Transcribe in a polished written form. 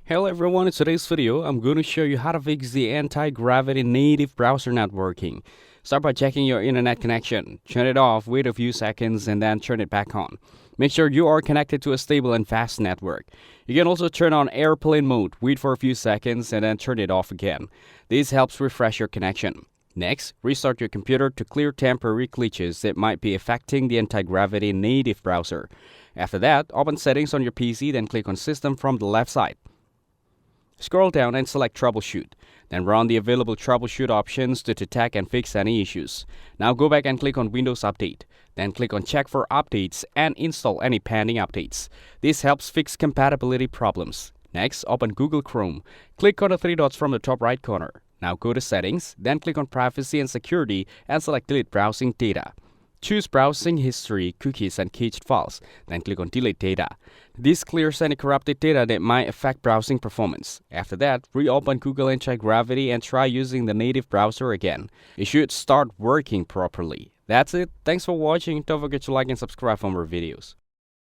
Hello everyone, in today's video, I'm going to show you how to fix the anti-gravity native browser not working. Start by checking your internet connection. Turn it off, wait a few seconds, and then turn it back on. Make sure you are connected to a stable and fast network. You can also turn on airplane mode, wait for a few seconds, and then turn it off again. This helps refresh your connection. Next, restart your computer to clear temporary glitches that might be affecting the anti-gravity native browser. After that, open Settings on your PC, then click on System from the left side. Scroll down and select Troubleshoot. Then run the available troubleshoot options to detect and fix any issues. Now go back and click on Windows Update. Then click on Check for Updates and install any pending updates. This helps fix compatibility problems. Next, open Google Chrome. Click on the three dots from the top right corner. Now go to Settings, then click on Privacy and Security and select Delete Browsing Data. Choose Browsing History, Cookies, and Cached Files, then click on Delete Data. This clears any corrupted data that might affect browsing performance. After that, reopen Google Anti-Gravity and try using the native browser again. It should start working properly. That's it. Thanks for watching. Don't forget to like and subscribe for more videos.